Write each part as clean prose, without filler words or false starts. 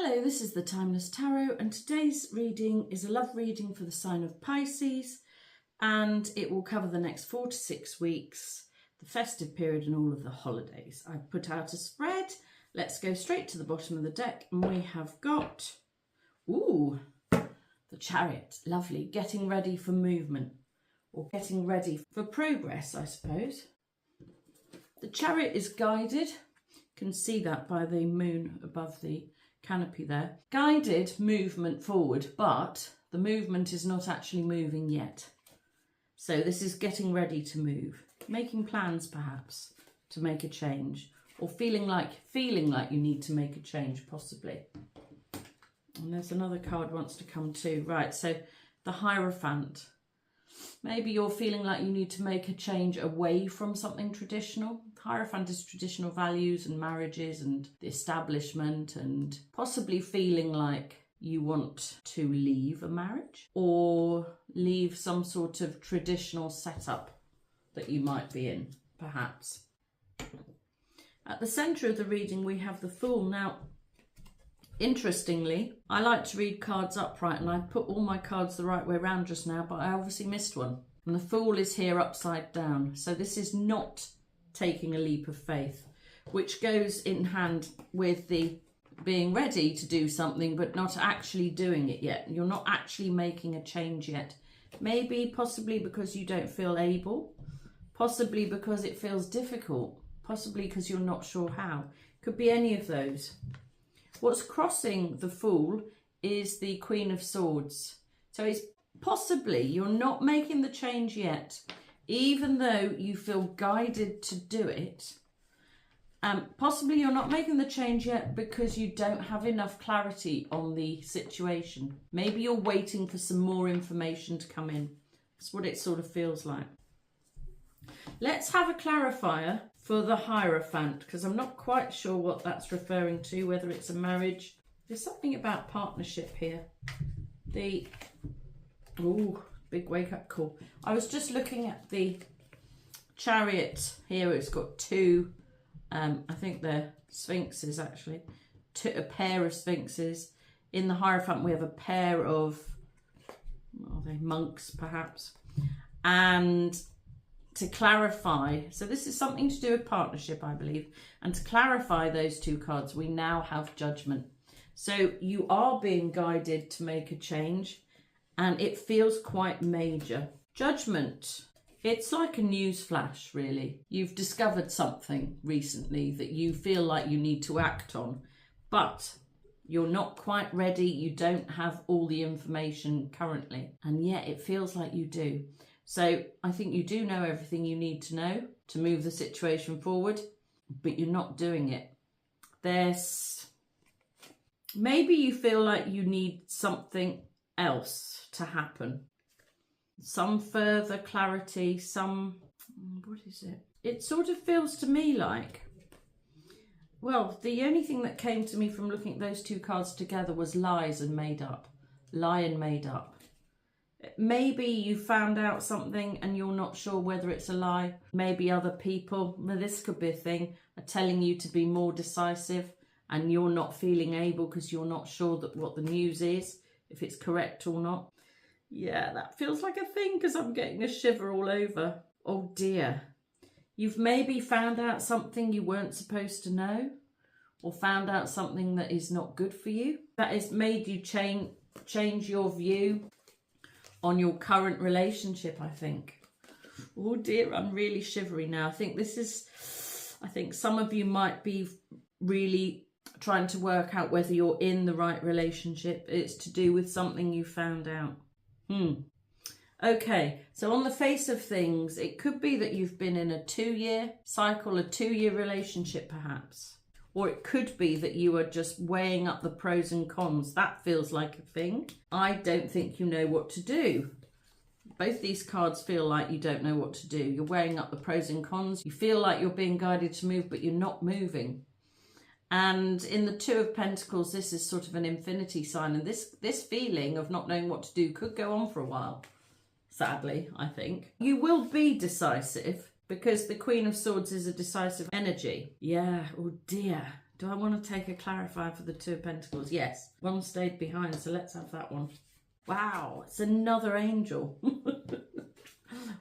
Hello, this is the Timeless Tarot, and today's reading is a love reading for the sign of Pisces, and it will cover the next 4 to 6 weeks, the festive period and all of the holidays. I've put out a spread. Let's go straight to the bottom of the deck, and we have got, the Chariot. Lovely. Getting ready for movement, or getting ready for progress, I suppose. The Chariot is guided. You can see that by the moon above the canopy there. Guided movement forward, but the movement is not actually moving yet. So this is getting ready to move, making plans perhaps to make a change, or feeling like you need to make a change possibly. And there's another card wants to come too. Right, so the Hierophant. Maybe you're feeling like you need to make a change away from something traditional. Hierophant is traditional values and marriages and the establishment, and possibly feeling like you want to leave a marriage or leave some sort of traditional setup that you might be in, perhaps. At the centre of the reading, we have the Fool. Now, interestingly, I like to read cards upright, and I put all my cards the right way around just now, but I obviously missed one. And the Fool is here upside down. So this is not taking a leap of faith, which goes in hand with the being ready to do something, but not actually doing it yet. You're not actually making a change yet. Maybe, possibly because you don't feel able, possibly because it feels difficult, possibly because you're not sure how. Could be any of those. What's crossing the Fool is the Queen of Swords. So it's possibly you're not making the change yet, even though you feel guided to do it. Possibly you're not making the change yet because you don't have enough clarity on the situation. Maybe you're waiting for some more information to come in. That's what it sort of feels like. Let's have a clarifier for the Hierophant, because I'm not quite sure what that's referring to, whether it's a marriage. There's something about partnership here. Big wake-up call. I was just looking at the Chariot here. It's got two, I think they're sphinxes actually, a pair of sphinxes. In the Hierophant we have a pair of, are they monks perhaps? And to clarify, so this is something to do with partnership, I believe, and to clarify those two cards, we now have Judgment. So you are being guided to make a change, and it feels quite major. Judgment, it's like a news flash, really. You've discovered something recently that you feel like you need to act on, but you're not quite ready. You don't have all the information currently, and yet it feels like you do. So I think you do know everything you need to know to move the situation forward, but you're not doing it. Maybe you feel like you need something else to happen. Some further clarity, what is it? It sort of feels to me like, well, the only thing that came to me from looking at those two cards together was lies and made up. Lie and made up. Maybe you found out something and you're not sure whether it's a lie. Maybe other people, this could be a thing, are telling you to be more decisive, and you're not feeling able because you're not sure that what the news is, if it's correct or not. Yeah, that feels like a thing because I'm getting a shiver all over. Oh dear. You've maybe found out something you weren't supposed to know, or found out something that is not good for you. That has made you change your view on your current relationship, I think. Oh dear, I'm really shivery now. I think some of you might be really trying to work out whether you're in the right relationship. It's to do with something you found out. Okay, so on the face of things, it could be that you've been in a 2-year cycle, a 2-year relationship perhaps. Or it could be that you are just weighing up the pros and cons. That feels like a thing. I don't think you know what to do. Both these cards feel like you don't know what to do. You're weighing up the pros and cons. You feel like you're being guided to move, but you're not moving. And in the Two of Pentacles, this is sort of an infinity sign. And this feeling of not knowing what to do could go on for a while, sadly, I think. You will be decisive, because the Queen of Swords is a decisive energy. Yeah, oh dear. Do I want to take a clarifier for the Two of Pentacles? Yes. One stayed behind, so let's have that one. Wow, it's another angel.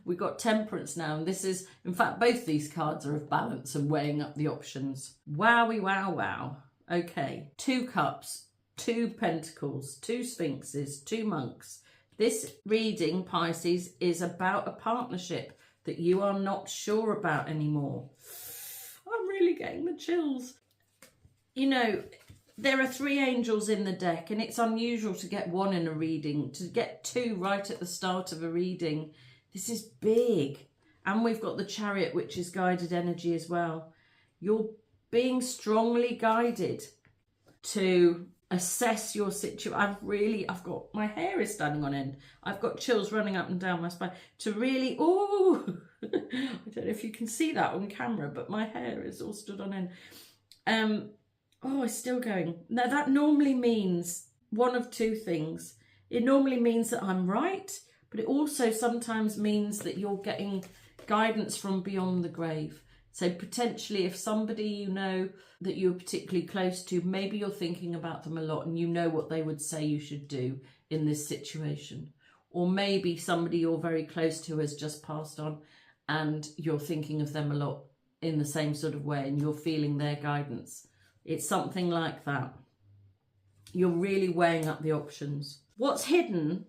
We got Temperance now, and this is, in fact, both these cards are of balance and weighing up the options. Wowie, wow, wow. Okay, 2 cups, 2 pentacles, 2 sphinxes, 2 monks. This reading, Pisces, is about a partnership that you are not sure about anymore. I'm really getting the chills. You know, there are 3 angels in the deck, and it's unusual to get 1 in a reading. To get 2 right at the start of a reading, this is big. And we've got the Chariot, which is guided energy as well. You're being strongly guided to assess your situation. I've got, my hair is standing on end. I've got chills running up and down my spine. To really, oh, I don't know if you can see that on camera, but my hair is all stood on end. Oh, it's still going. Now, that normally means one of 2 things. It normally means that I'm right, but it also sometimes means that you're getting guidance from beyond the grave. So potentially if somebody you know that you're particularly close to, maybe you're thinking about them a lot and you know what they would say you should do in this situation. Or maybe somebody you're very close to has just passed on and you're thinking of them a lot in the same sort of way and you're feeling their guidance. It's something like that. You're really weighing up the options. What's hidden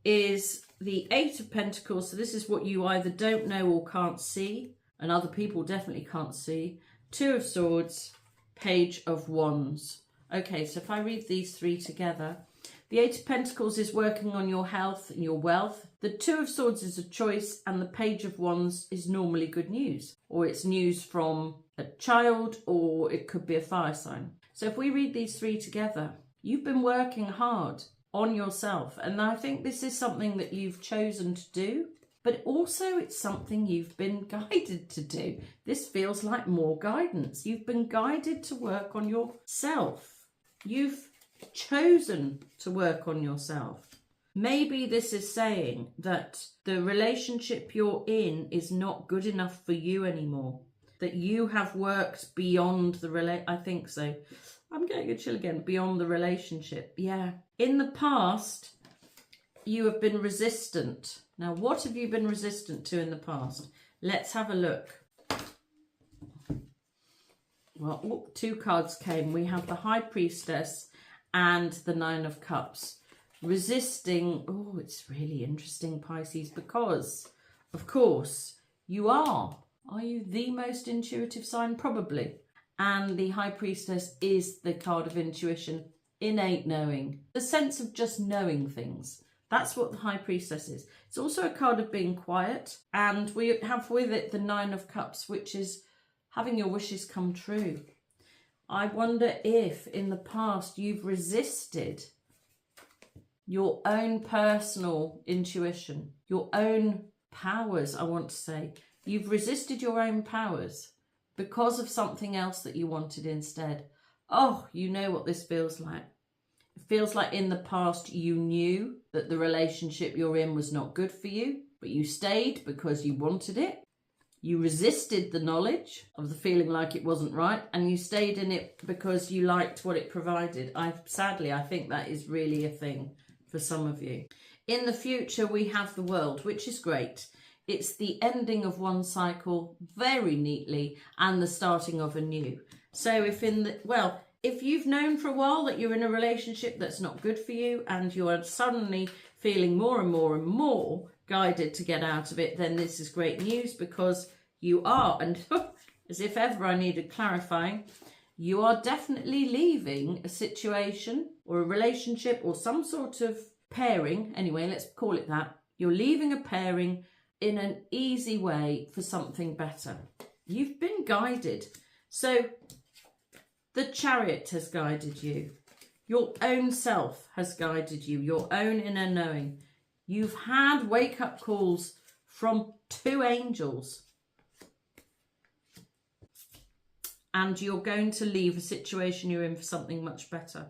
is the 8 of Pentacles. So this is what you either don't know or can't see, and other people definitely can't see. 2 of Swords, Page of Wands. Okay, so if I read these 3 together, the 8 of Pentacles is working on your health and your wealth. The 2 of Swords is a choice, and the Page of Wands is normally good news, or it's news from a child, or it could be a fire sign. So if we read these 3 together, you've been working hard on yourself, and I think this is something that you've chosen to do, but also it's something you've been guided to do. This feels like more guidance. You've been guided to work on yourself. You've chosen to work on yourself. Maybe this is saying that the relationship you're in is not good enough for you anymore, that you have worked beyond the I think so. I'm getting a chill again. Beyond the relationship. Yeah. In the past, you have been resistant. Now, what have you been resistant to in the past? Let's have a look. Well, 2 cards came. We have the High Priestess and the 9 of Cups. Resisting. Oh, it's really interesting, Pisces, because, of course, you are. Are you the most intuitive sign? Probably. And the High Priestess is the card of intuition, innate knowing, the sense of just knowing things. That's what the High Priestess is. It's also a card of being quiet, and we have with it the 9 of Cups, which is having your wishes come true. I wonder if in the past you've resisted your own personal intuition, your own powers, I want to say. You've resisted your own powers because of something else that you wanted instead. Oh, you know what this feels like. It feels like in the past you knew that the relationship you're in was not good for you, but you stayed because you wanted it. You resisted the knowledge of the feeling like it wasn't right, and you stayed in it because you liked what it provided. Sadly, I think that is really a thing for some of you. In the future, we have the World, which is great. It's the ending of one cycle very neatly and the starting of a new. So if you've known for a while that you're in a relationship that's not good for you and you are suddenly feeling more and more and more guided to get out of it, then this is great news, because you are, and as if ever I needed clarifying, you are definitely leaving a situation or a relationship or some sort of pairing. Anyway, let's call it that. You're leaving a pairing in an easy way for something better. You've been guided. So the Chariot has guided you. Your own self has guided you. Your own inner knowing. You've had wake-up calls from 2 angels. And you're going to leave a situation you're in for something much better.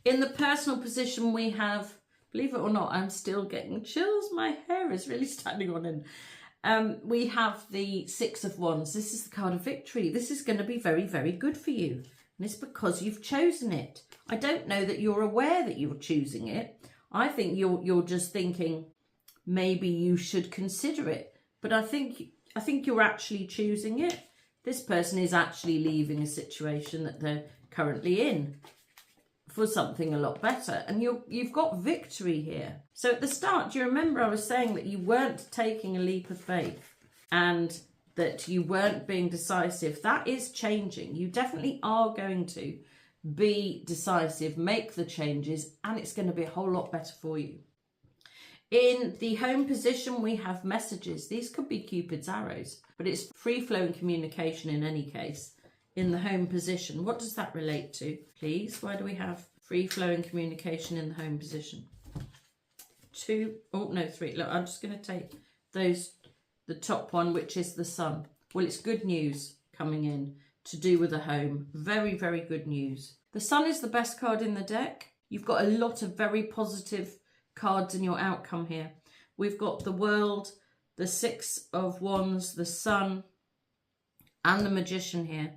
In the personal position, we have, believe it or not, I'm still getting chills. My hair is really standing on end. We have the 6 of Wands. This is the card of victory. This is going to be very, very good for you. And it's because you've chosen it. I don't know that you're aware that you're choosing it. I think you're just thinking maybe you should consider it. But I think you're actually choosing it. This person is actually leaving a situation that they're currently in for something a lot better. And you've got victory here. So at the start, do you remember I was saying that you weren't taking a leap of faith and that you weren't being decisive? That is changing. You definitely are going to be decisive, make the changes, and it's going to be a whole lot better for you. In the home position, we have messages. These could be Cupid's arrows, but it's free-flowing communication in any case. In the home position, what does that relate to, please? Why do we have free-flowing communication in the home position? 2, oh no, 3. Look, I'm just going to take the top one, which is the Sun. Well, it's good news coming in to do with a home. Very, very good news. The Sun is the best card in the deck. You've got a lot of very positive cards in your outcome here. We've got the World, the 6 of Wands, the Sun, and the Magician here.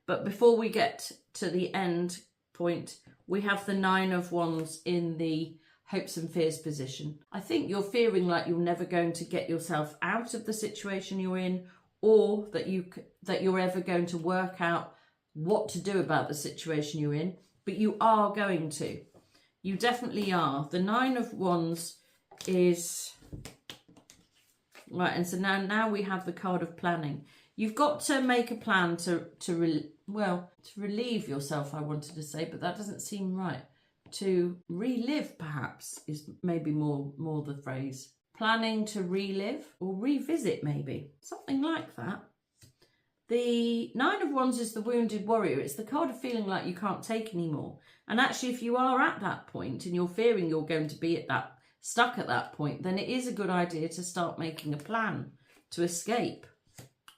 But before we get to the end point, we have the 9 of Wands in the hopes and fears position. I think you're feeling like you're never going to get yourself out of the situation you're in, or that you're ever going to work out what to do about the situation you're in, but you are going to. You definitely are. The 9 of Wands is right, and so now we have the card of planning. You've got to make a plan to relieve yourself, I wanted to say, but that doesn't seem right. To relive, perhaps, is maybe more the phrase. Planning to relive or revisit, maybe. Something like that. The 9 of Wands is the wounded warrior. It's the card of feeling like you can't take anymore. And actually, if you are at that point and you're fearing you're going to be stuck at that point, then it is a good idea to start making a plan to escape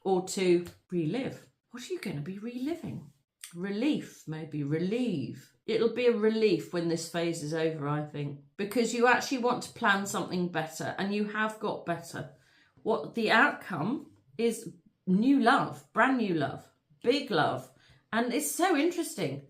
or to relive. What are you going to be reliving? Relief, maybe. Relieve. It'll be a relief when this phase is over, I think, because you actually want to plan something better, and you have got better. What the outcome is: new love, brand new love, big love. And it's so interesting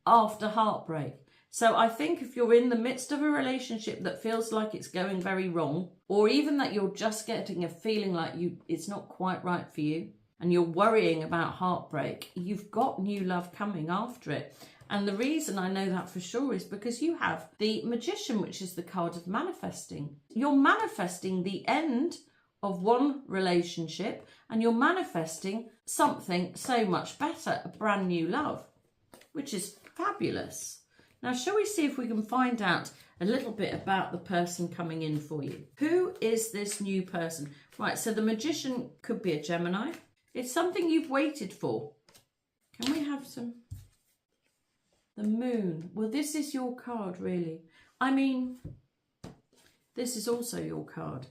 after heartbreak. So I think if you're in the midst of a relationship that feels like it's going very wrong, or even that you're just getting a feeling like it's not quite right for you, and you're worrying about heartbreak, you've got new love coming after it. And the reason I know that for sure is because you have the Magician, which is the card of manifesting. You're manifesting the end of one relationship, and you're manifesting something so much better, a brand new love, which is fabulous. Now, shall we see if we can find out a little bit about the person coming in for you? Who is this new person? Right, so the Magician could be a Gemini. It's something you've waited for. Can we have some? The Moon. Well, this is your card, really. I mean, this is also your card.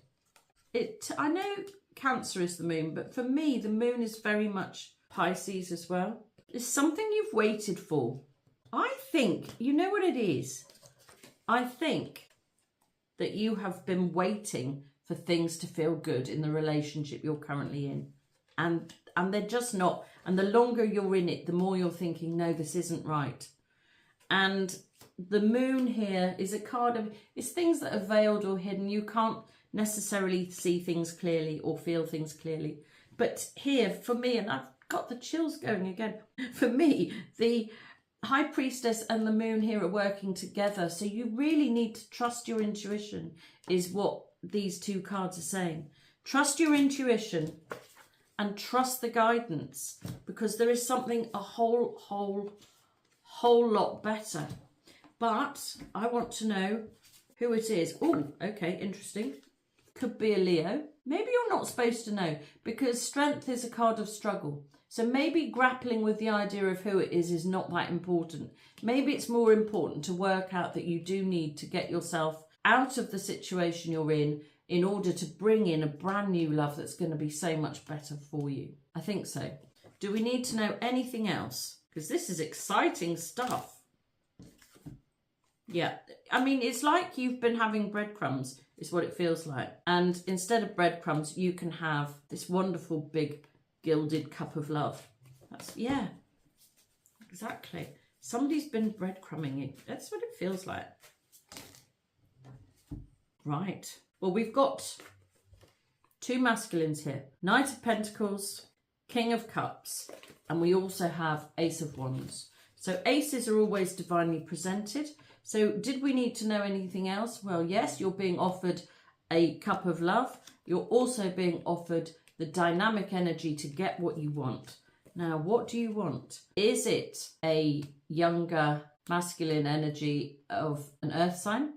I know Cancer is the Moon, but for me, the Moon is very much Pisces as well. It's something you've waited for. I think, you know what it is? I think that you have been waiting for things to feel good in the relationship you're currently in. And they're just not. And the longer you're in it, the more you're thinking, no, this isn't right. And the Moon here is a card of, it's things that are veiled or hidden. You can't necessarily see things clearly or feel things clearly. But here, for me, and I've got the chills going again, for me, the High Priestess and the Moon here are working together. So you really need to trust your intuition, is what these two cards are saying. Trust your intuition and trust the guidance, because there is something a whole lot better. But I want to know who it is. Oh, okay, interesting. Could be a Leo. Maybe you're not supposed to know, because Strength is a card of struggle. So maybe grappling with the idea of who it is not that important. Maybe it's more important to work out that you do need to get yourself out of the situation you're in order to bring in a brand new love that's going to be so much better for you. I think so. Do we need to know anything else? Because this is exciting stuff. Yeah, I mean, it's like you've been having breadcrumbs, is what it feels like. And instead of breadcrumbs, you can have this wonderful big gilded cup of love. That's, yeah, exactly. Somebody's been breadcrumbing you. That's what it feels like. Right. Well, we've got two masculines here. Knight of Pentacles, King of Cups, and we also have Ace of Wands. So aces are always divinely presented. So did we need to know anything else? Well, yes, you're being offered a cup of love. You're also being offered the dynamic energy to get what you want. Now, what do you want? Is it a younger masculine energy of an earth sign,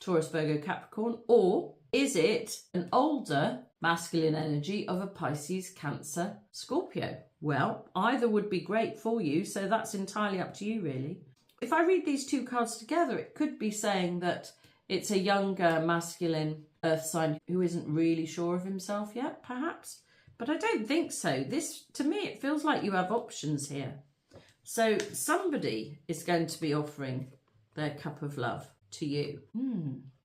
Taurus, Virgo, Capricorn, or is it an older masculine energy of a Pisces, Cancer, Scorpio? Well, either would be great for you, so that's entirely up to you, really. If I read these two cards together, it could be saying that it's a younger masculine earth sign who isn't really sure of himself yet, perhaps. But I don't think so. This, to me, it feels like you have options here. So somebody is going to be offering their cup of love to you.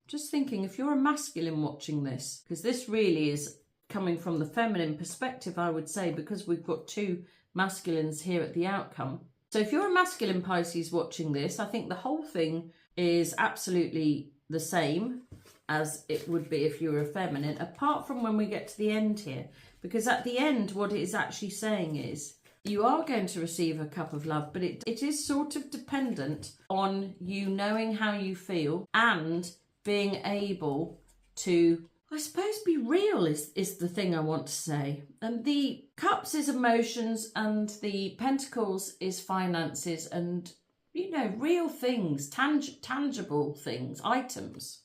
Just thinking, if you're a masculine watching this, because this really is coming from the feminine perspective, I would say, because we've got two masculines here at the outcome. So if you're a masculine Pisces watching this, I think the whole thing is absolutely the same as it would be if you were a feminine, apart from when we get to the end here. Because at the end, what it is actually saying is, you are going to receive a cup of love, but it is sort of dependent on you knowing how you feel and being able to, I suppose, be real is the thing I want to say. And the cups is emotions and the pentacles is finances and, you know, real things, tangible things, items.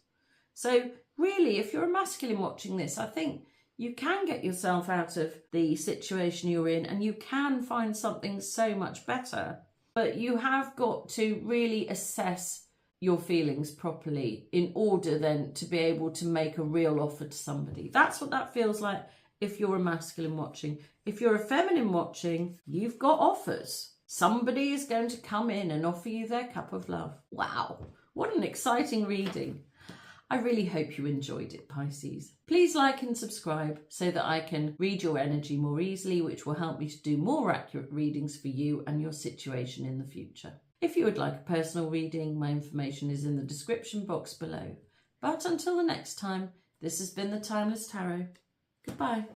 So really, if you're a masculine watching this, I think you can get yourself out of the situation you're in and you can find something so much better. But you have got to really assess your feelings properly in order then to be able to make a real offer to somebody. That's what that feels like if you're a masculine watching. If you're a feminine watching, you've got offers. Somebody is going to come in and offer you their cup of love. Wow, what an exciting reading. I really hope you enjoyed it, Pisces. Please like and subscribe so that I can read your energy more easily, which will help me to do more accurate readings for you and your situation in the future. If you would like a personal reading, my information is in the description box below. But until the next time, this has been the Timeless Tarot. Goodbye.